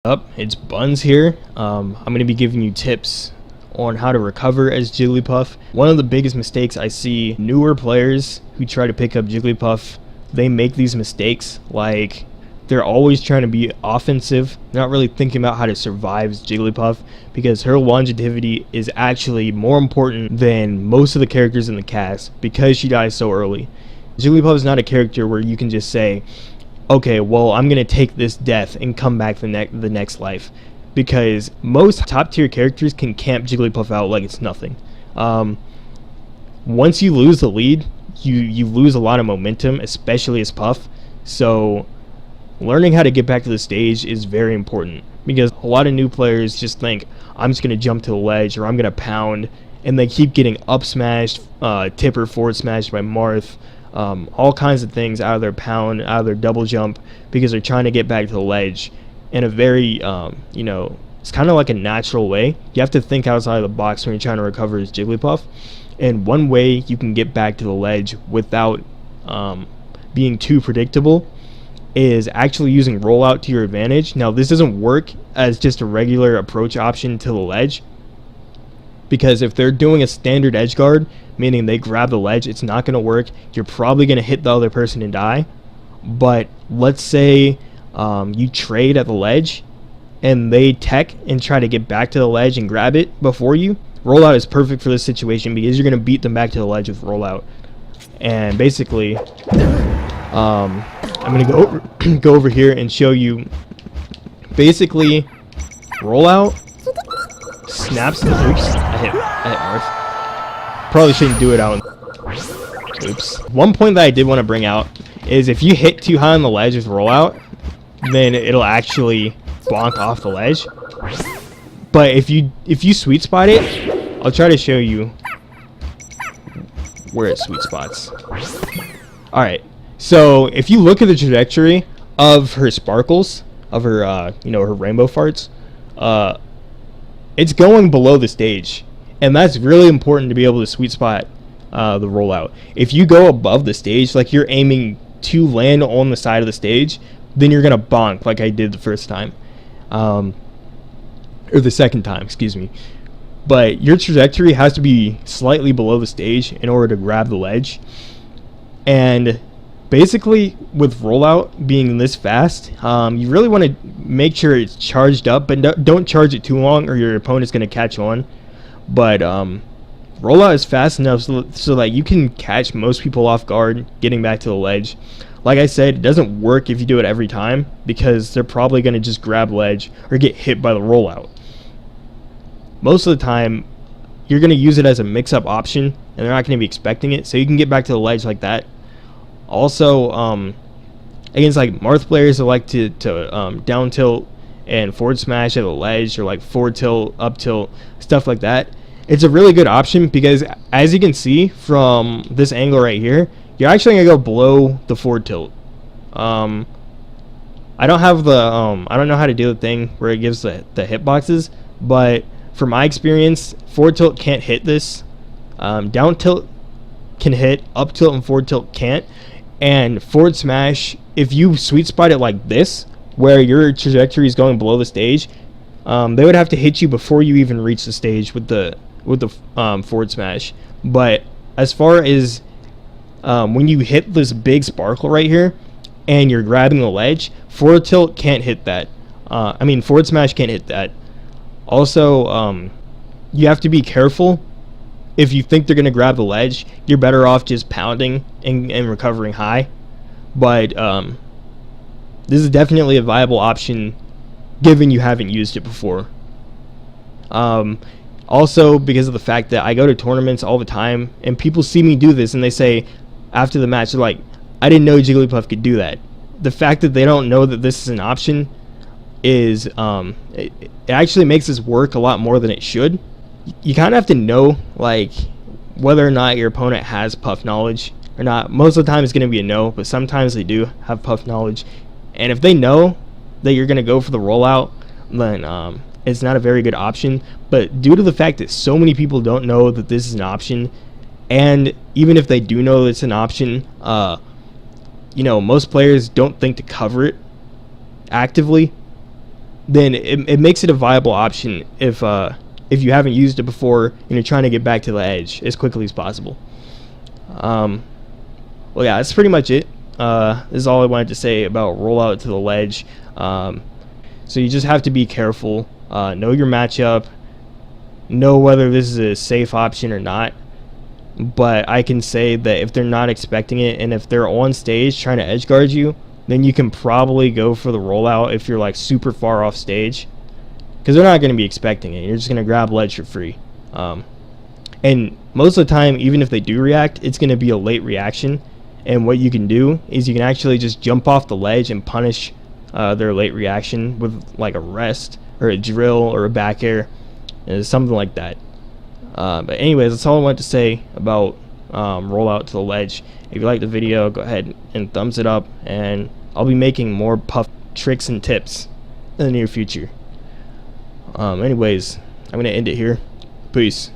Up, it's Buns here. I'm going to be giving you tips on how to recover as Jigglypuff. One of the biggest mistakes I see newer players who try to pick up Jigglypuff, they make these mistakes. Like, they're always trying to be offensive, not really thinking about how to survive as Jigglypuff, because her longevity is actually more important than most of the characters in the cast because she dies so early. Jigglypuff is not a character where you can just say, okay, well, I'm gonna take this death and come back the next life, because most top tier characters can camp Jigglypuff out like it's nothing. Once you lose the lead, you lose a lot of momentum, especially as Puff. So learning how to get back to the stage is very important, because a lot of new players just think, I'm just gonna jump to the ledge or I'm gonna pound, and they keep getting up smashed, tipper forward smashed by Marth, all kinds of things out of their pound, out of their double jump, because they're trying to get back to the ledge in a very, it's kind of like a natural way. You have to think outside of the box when you're trying to recover as Jigglypuff. And one way you can get back to the ledge without being too predictable is actually using rollout to your advantage. Now, this doesn't work as just a regular approach option to the ledge, because if they're doing a standard edge guard, meaning they grab the ledge, it's not going to work. You're probably going to hit the other person and die. But let's say you trade at the ledge and they tech and try to get back to the ledge and grab it before you. Rollout is perfect for this situation because you're going to beat them back to the ledge with rollout. And basically, I'm going to go over here and show you basically rollout snaps. Oops, I hit Marth. Probably shouldn't do it out. Oops. One point that I did want to bring out is if you hit too high on the ledge with rollout, then it'll actually bonk off the ledge. But if you sweet spot it, I'll try to show you where it sweet spots. Alright, so if you look at the trajectory of her sparkles, of her her rainbow farts, it's going below the stage. And that's really important to be able to sweet spot the rollout. If you go above the stage, like you're aiming to land on the side of the stage, then you're going to bonk like I did the first time. Or the second time, excuse me. But your trajectory has to be slightly below the stage in order to grab the ledge. And basically, with rollout being this fast, you really want to make sure it's charged up, but don't charge it too long or your opponent's going to catch on. But rollout is fast enough so that you can catch most people off guard getting back to the ledge. Like I said, it doesn't work if you do it every time, because they're probably going to just grab ledge or get hit by the rollout. Most of the time, you're going to use it as a mix-up option, and they're not going to be expecting it, so you can get back to the ledge like that. Also, against like Marth players that like to down tilt and forward smash at the ledge, or like forward tilt, up tilt, stuff like that, it's a really good option, because as you can see from this angle right here, you're actually gonna go below the forward tilt. I don't have the I don't know how to do the thing where it gives the hitboxes, but from my experience, forward tilt can't hit this. Down tilt can hit, up tilt and forward tilt can't. And forward smash, if you sweet spot it like this, where your trajectory is going below the stage, they would have to hit you before you even reach the stage with the forward smash. But as far as when you hit this big sparkle right here and you're grabbing the ledge, forward tilt can't hit that. Forward smash can't hit that. Also, you have to be careful. If you think they're going to grab the ledge, you're better off just pounding and recovering high. But this is definitely a viable option given you haven't used it before. Also, because of the fact that I go to tournaments all the time, and people see me do this, and they say, after the match, they're like, I didn't know Jigglypuff could do that. The fact that they don't know that this is an option is, it actually makes this work a lot more than it should. You kind of have to know, like, whether or not your opponent has Puff knowledge or not. Most of the time it's going to be a no, but sometimes they do have Puff knowledge. And if they know that you're going to go for the rollout, then it's not a very good option. But due to the fact that so many people don't know that this is an option, and even if they do know it's an option, most players don't think to cover it actively. then it makes it a viable option if you haven't used it before and you're trying to get back to the edge as quickly as possible. Well, yeah, that's pretty much it. This is all I wanted to say about Rollout to the Ledge. So you just have to be careful, know your matchup, know whether this is a safe option or not. But I can say that if they're not expecting it, and if they're on stage trying to edge guard you, then you can probably go for the rollout if you're like super far off stage, because they're not going to be expecting it. You're just going to grab ledge for free. And most of the time, even if they do react, it's going to be a late reaction. And what you can do is you can actually just jump off the ledge and punish their late reaction with like a rest or a drill or a back air, something like that. But anyways, that's all I wanted to say about Rollout to the Ledge. If you liked the video, go ahead and thumbs it up, and I'll be making more puff tricks and tips in the near future. Anyways, I'm going to end it here. Peace.